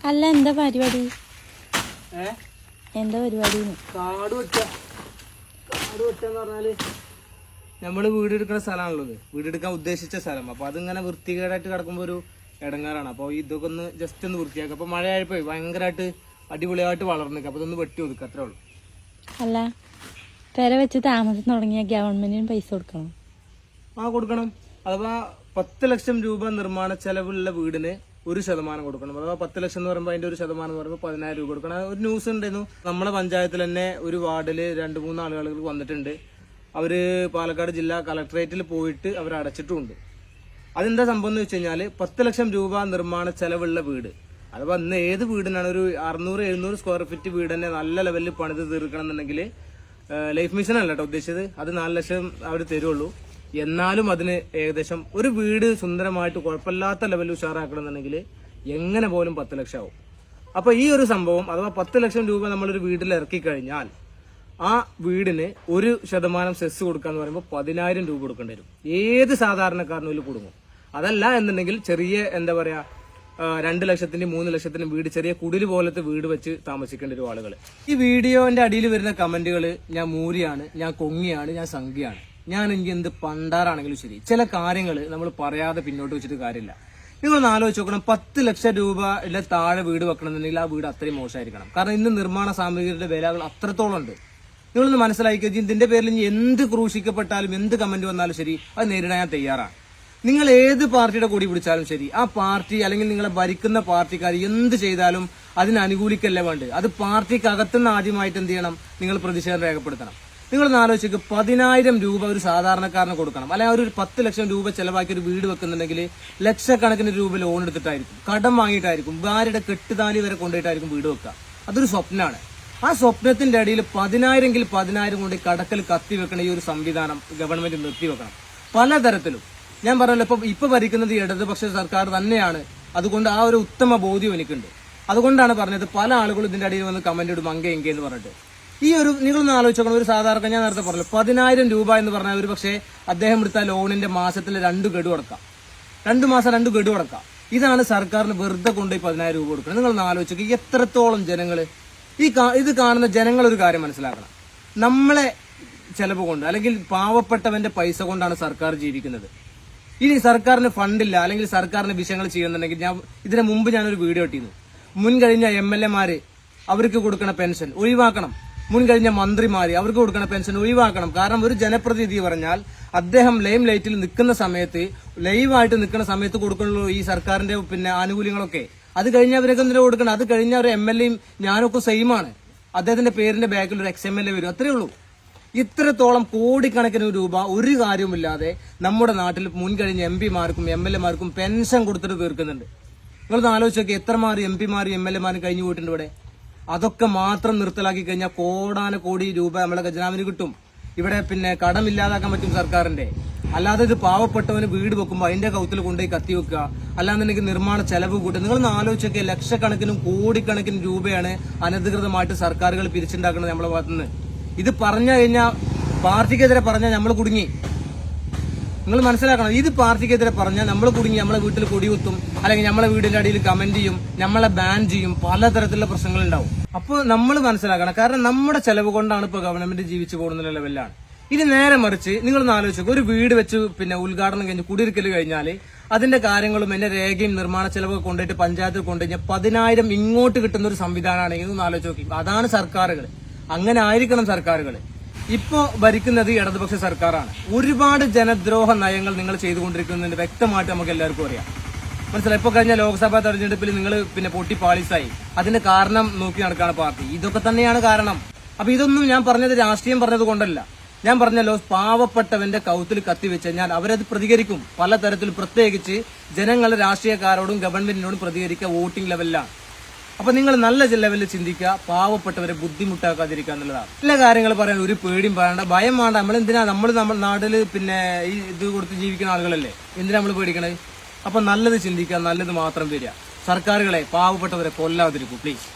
അല്ല എന്താ പരിപാടി? എന്താ പരിപാടി? കാട് വെട്ടാന്ന് പറഞ്ഞാല് നമ്മള് വീടെടുക്കുന്ന സ്ഥലമാണുള്ളത്, വീടെടുക്കാൻ ഉദ്ദേശിച്ച സ്ഥലം. അപ്പൊ അതിങ്ങനെ വൃത്തികേടായിട്ട് കിടക്കുമ്പോ ഒരു ഇടങ്ങാറാണ്. അപ്പൊ ഇതൊക്കെ ഒന്ന് ജസ്റ്റ് ഒന്ന് വൃത്തിയാക്കുക. അപ്പൊ മഴയായപ്പോ ഭയങ്കരമായിട്ട് അടിപൊളിയായിട്ട് വളർന്നിക്കുക. അപ്പൊ ഇതൊന്ന് വെട്ടി ഒതുക്കുക, അത്രേ ഉള്ളൂ. അല്ല, പെര വെച്ച് താമസം തുടങ്ങിയ ഗവൺമെന്റിന് പൈസ കൊടുക്കണം? കൊടുക്കണം. അഥവാ 10 ലക്ഷം രൂപ നിർമ്മാണ ചെലവുള്ള വീടിന് 1% കൊടുക്കണം. അഥവാ 10 ലക്ഷം എന്ന് പറയുമ്പോൾ അതിന്റെ 1% എന്ന് പറയുമ്പോൾ 10,000 രൂപ കൊടുക്കണം. ഒരു ന്യൂസ് ഉണ്ടായിരുന്നു, നമ്മളെ പഞ്ചായത്തിൽ തന്നെ ഒരു വാർഡില് 2-3 ആളുകൾ വന്നിട്ടുണ്ട്. അവര് പാലക്കാട് ജില്ലാ കളക്ടറേറ്റിൽ പോയിട്ട് അവർ അടച്ചിട്ടുമുണ്ട്. അതെന്താ സംഭവം എന്ന് വെച്ച് കഴിഞ്ഞാല് 10 ലക്ഷം രൂപ നിർമ്മാണ ചെലവുള്ള വീട്, അഥവാ ഇന്ന് ഏത് വീടിനാണ് ഒരു 600-700 സ്ക്വയർ ഫീറ്റ് വീട് തന്നെ നല്ല ലെവലിൽ പണിത് തീർക്കണം എന്നുണ്ടെങ്കിൽ, ലൈഫ് മിഷൻ അല്ല കേട്ടോ ഉദ്ദേശിച്ചത്, അത് 4 ലക്ഷം അവർ തരുള്ളൂ. എന്നാലും അതിന് ഏകദേശം ഒരു വീട് സുന്ദരമായിട്ട് കുഴപ്പമില്ലാത്ത ലെവലിൽ ഉഷാറാക്കണമെന്നുണ്ടെങ്കിൽ എങ്ങനെ പോലും 10 ലക്ഷം ആവും. അപ്പൊ ഈ ഒരു സംഭവം അഥവാ 10 ലക്ഷം രൂപ നമ്മളൊരു വീട്ടിൽ ഇറക്കി കഴിഞ്ഞാൽ ആ വീടിന് 1% സെസ് കൊടുക്കാന്ന് പറയുമ്പോൾ 10,000 രൂപ കൊടുക്കേണ്ടി വരും. ഏത് സാധാരണക്കാരനും ഇതിൽ കുടുങ്ങും. അതല്ല എന്നുണ്ടെങ്കിൽ ചെറിയ എന്താ പറയാ 2 ലക്ഷത്തിന്റെയും 3 ലക്ഷത്തിന്റെയും വീട്, ചെറിയ കുടില് പോലത്തെ വീട് വെച്ച് താമസിക്കേണ്ട ഒരു ആളുകൾ. ഈ വീഡിയോന്റെ അടിയിൽ വരുന്ന കമന്റുകൾ ഞാൻ മൂരിയാണ്, ഞാൻ കൊങ്ങിയാണ്, ഞാൻ സംഖ്യയാണ്, ഞാൻ എനിക്ക് എന്ത് പണ്ടാറാണെങ്കിലും ശരി, ചില കാര്യങ്ങൾ നമ്മൾ പറയാതെ പിന്നോട്ട് വെച്ചിട്ട് കാര്യമില്ല. നിങ്ങളൊന്ന് ആലോചിച്ച് നോക്കണം, 10 ലക്ഷം രൂപ താഴെ വീട് വെക്കണമെന്നുണ്ടെങ്കിൽ ആ വീട് അത്രയും മോശമായിരിക്കണം. കാരണം ഇന്ന് നിർമ്മാണ സാമഗ്രികളുടെ വിലകൾ അത്രത്തോളം ഉണ്ട്. നിങ്ങളൊന്ന് മനസ്സിലാക്കി, ഇതിന്റെ പേരിൽ ഇനി എന്ത് ക്രൂശിക്കപ്പെട്ടാലും എന്ത് കമന്റ് വന്നാലും ശരി, അത് നേരിടാൻ ഞാൻ തയ്യാറാണ്. നിങ്ങൾ ഏത് പാർട്ടിയുടെ കൂടി പിടിച്ചാലും ശരി, ആ പാർട്ടി അല്ലെങ്കിൽ നിങ്ങളെ ഭരിക്കുന്ന പാർട്ടിക്കാർ എന്ത് ചെയ്താലും അതിന് അനുകൂലിക്കല്ലേ വേണ്ടത്. അത് പാർട്ടിക്കകത്തുനിന്ന് ആദ്യമായിട്ട് എന്ത് ചെയ്യണം, നിങ്ങൾ പ്രതിഷേധം രേഖപ്പെടുത്തണം. നിങ്ങളൊന്ന് ആലോചിക്കുക, 10,000 രൂപ ഒരു സാധാരണക്കാരന് കൊടുക്കണം. അല്ലെങ്കിൽ ഒരു 10 ലക്ഷം രൂപ ചെലവാക്കി ഒരു വീട് വെക്കുന്നുണ്ടെങ്കിൽ ലക്ഷക്കണക്കിന് രൂപ ലോൺ എടുത്തിട്ടായിരിക്കും, കടം വാങ്ങിയിട്ടായിരിക്കും, ഭാര്യയുടെ കെട്ടുതാലി വരെ കൊണ്ടുപോയിട്ടായിരിക്കും വീട് വെക്കുക. അതൊരു സ്വപ്നമാണ്. ആ സ്വപ്നത്തിന്റെ അടിയിൽ 10,000 കൊണ്ട് കടക്കൽ കത്തി വെക്കണ ഈ ഒരു സംവിധാനം ഗവൺമെന്റ് നിർത്തിവെക്കണം. പലതരത്തിലും ഞാൻ പറഞ്ഞല്ലോ, ഇപ്പൊ ഭരിക്കുന്നത് ഇടതുപക്ഷ സർക്കാർ തന്നെയാണ്. അതുകൊണ്ട് ആ ഒരു ഉത്തമ ബോധ്യം എനിക്കുണ്ട്. അതുകൊണ്ടാണ് പറഞ്ഞത്, പല ആളുകളും ഇതിന്റെ അടിയിൽ വന്ന് കമന്റ് ഇടും അങ്കെ എങ്കെ എന്ന് പറഞ്ഞിട്ട്. ഈ ഒരു നിങ്ങളൊന്ന് ആലോചിച്ചോക്കണം, ഒരു സാധാരണ ഞാൻ നേരത്തെ പറഞ്ഞു 10,000 രൂപ എന്ന് പറഞ്ഞാൽ ഒരു പക്ഷേ അദ്ദേഹം എടുത്ത ലോണിന്റെ മാസത്തിൽ 2 ഗഡു അടക്കാം, 2 മാസം 2 ഗഡു അടക്കാം. ഇതാണ് സർക്കാരിന് വെറുതെ കൊണ്ടുപോയി 10,000 രൂപ കൊടുക്കണം. നിങ്ങളൊന്ന് ആലോചിക്കുക, എത്രത്തോളം ജനങ്ങള് ഇത് കാണുന്ന ജനങ്ങൾ ഒരു കാര്യം മനസ്സിലാക്കണം. നമ്മളെ ചെലവ് കൊണ്ട് അല്ലെങ്കിൽ പാവപ്പെട്ടവന്റെ പൈസ കൊണ്ടാണ് സർക്കാർ ജീവിക്കുന്നത്. ഇനി സർക്കാരിന് ഫണ്ടില്ല അല്ലെങ്കിൽ സർക്കാരിന് വിഷയങ്ങൾ ചെയ്യുന്നുണ്ടെങ്കിൽ, ഇതിനു മുമ്പ് ഞാനൊരു വീഡിയോ ഇട്ടിരുന്നു, മുൻകഴിഞ്ഞ MLA അവർക്ക് കൊടുക്കണ പെൻഷൻ ഒഴിവാക്കണം, മുൻകഴിഞ്ഞ മന്ത്രിമാര് അവർക്ക് കൊടുക്കണ പെൻഷൻ ഒഴിവാക്കണം. കാരണം ഒരു ജനപ്രതിനിധി പറഞ്ഞാൽ അദ്ദേഹം ലൈം ലൈറ്റിൽ നിൽക്കുന്ന സമയത്ത്, ലൈവായിട്ട് നിൽക്കുന്ന സമയത്ത് കൊടുക്കണുള്ളൂ ഈ സർക്കാരിന്റെ ആനുകൂല്യങ്ങളൊക്കെ. അത് കഴിഞ്ഞവരൊക്കെ എന്തിനാ കൊടുക്കണം? അത് കഴിഞ്ഞ ഒരു MLA ഞാനൊക്കെ സെയിമാണ്, അദ്ദേഹത്തിന്റെ പേരിന്റെ ബാക്കിൽ ഒരു XMLA വരും, അത്രേ ഉള്ളൂ. ഇത്രത്തോളം കോടിക്കണക്കിന് രൂപ ഒരു കാര്യവുമില്ലാതെ നമ്മുടെ നാട്ടിൽ മുൻകഴിഞ്ഞ MP-മാർക്കും MLA-മാർക്കും പെൻഷൻ കൊടുത്തിട്ട് തീർക്കുന്നുണ്ട്. നിങ്ങളൊന്ന് ആലോചിച്ച് നോക്കി, എത്രമാര് MP-മാരും MLA-മാരും കഴിഞ്ഞു പോയിട്ടുണ്ട് ഇവിടെ. അതൊക്കെ മാത്രം നിർത്തലാക്കി കഴിഞ്ഞാൽ കോടാനകോടി രൂപ നമ്മളെ ഖജനാവിന് കിട്ടും. ഇവിടെ കടം ഇല്ലാതാക്കാൻ പറ്റും സർക്കാരിന്റെ. അല്ലാതെ ഇത് പാവപ്പെട്ടവന് വീട് വെക്കുമ്പോൾ അതിന്റെ കൗത്തിൽ കൊണ്ടുപോയി കത്തി വെക്കുക, അല്ലാന്നുണ്ടെങ്കിൽ നിർമ്മാണ ചെലവ് കൂട്ടുക. നിങ്ങളൊന്ന് ആലോചിച്ചൊക്കെ, ലക്ഷക്കണക്കിനും കോടിക്കണക്കിനും രൂപയാണ് അനധികൃതമായിട്ട് സർക്കാരുകൾ പിരിച്ചുണ്ടാക്കുന്നത് നമ്മളെ ഭാഗത്തുനിന്ന്. ഇത് പറഞ്ഞു കഴിഞ്ഞാൽ പാർട്ടിക്കെതിരെ പറഞ്ഞാൽ നമ്മൾ കുടുങ്ങി. നിങ്ങൾ മനസ്സിലാക്കണം, ഇത് പാർട്ടിക്കെതിരെ പറഞ്ഞാൽ നമ്മൾ കുടുങ്ങി, നമ്മളെ വീട്ടിൽ കൊടികുത്തും, അല്ലെങ്കിൽ നമ്മളെ വീടിന്റെ അടിയിൽ കമന്റ് ചെയ്യും, നമ്മളെ ബാൻ ചെയ്യും, പലതരത്തിലുള്ള പ്രശ്നങ്ങൾ ഉണ്ടാവും. അപ്പോൾ നമ്മൾ മനസ്സിലാക്കണം, കാരണം നമ്മുടെ ചെലവ് കൊണ്ടാണ് ഇപ്പൊ ഗവൺമെന്റ് ജീവിച്ചു പോകുന്ന ലെവലിലാണ്. ഇനി നേരെ മറിച്ച് നിങ്ങളൊന്ന് ആലോചിച്ചു, ഒരു വീട് വെച്ച് ഉദ്ഘാടനം കഴിഞ്ഞ് കുടിയിരിക്കൽ കഴിഞ്ഞാൽ അതിന്റെ കാര്യങ്ങളും എന്റെ രേഖയും നിർമ്മാണ ചെലവൊക്കെ കൊണ്ടുപോയിട്ട് പഞ്ചായത്തിൽ കൊണ്ടുകഴിഞ്ഞാൽ 10,000 ഇങ്ങോട്ട് കിട്ടുന്ന ഒരു സംവിധാനമാണെങ്കിൽ ഒന്ന് ആലോചിച്ച് നോക്കി. അതാണ് സർക്കാരുകൾ, അങ്ങനെ ആയിരിക്കണം സർക്കാരുകൾ. ഇപ്പോ ഭരിക്കുന്നത് ഇടതുപക്ഷ സർക്കാരാണ്. ഒരുപാട് ജനദ്രോഹ നയങ്ങൾ നിങ്ങൾ ചെയ്തുകൊണ്ടിരിക്കുന്നതിന് വ്യക്തമായിട്ട് നമുക്ക് എല്ലാവർക്കും അറിയാം. മനസ്സിലായി. ഇപ്പൊ കഴിഞ്ഞ ലോക്സഭാ തെരഞ്ഞെടുപ്പിൽ നിങ്ങൾ പൊട്ടി പാളിസായി. അതിന്റെ കാരണം നോക്കി നടക്കാണ് പാർട്ടി. ഇതൊക്കെ തന്നെയാണ് കാരണം. അപ്പൊ ഇതൊന്നും ഞാൻ പറഞ്ഞത് രാഷ്ട്രീയം പറഞ്ഞത് കൊണ്ടല്ല. ഞാൻ പറഞ്ഞല്ലോ, പാവപ്പെട്ടവന്റെ കൗത്തിൽ കത്തിവെച്ച് കഴിഞ്ഞാൽ അവരത് പ്രതികരിക്കും പലതരത്തിൽ. പ്രത്യേകിച്ച് ജനങ്ങൾ രാഷ്ട്രീയക്കാരോടും ഗവൺമെന്റിനോടും പ്രതികരിക്കുക വോട്ടിംഗ് ലെവലിലാണ്. അപ്പൊ നിങ്ങൾ നല്ല ലെവലിൽ ചിന്തിക്കുക, പാവപ്പെട്ടവരെ ബുദ്ധിമുട്ടാക്കാതിരിക്കുക എന്നുള്ളതാണ്. എല്ലാ കാര്യങ്ങൾ പറയാൻ ഒരു പേടിയും പറയണ്ട, ഭയം വേണ്ട. നമ്മളെന്തിനാ നമ്മുടെ നാട്ടില് ഈ ഇത് കൊടുത്ത് ജീവിക്കുന്ന ആളുകളല്ലേ, എന്തിനാ നമ്മൾ പേടിക്കണത്? അപ്പൊ നല്ലത് ചിന്തിക്കുക, നല്ലത് മാത്രം വരിക. സർക്കാരുകളെ പാവപ്പെട്ടവരെ കൊല്ലാതിരിക്കൂ പ്ലീസ്.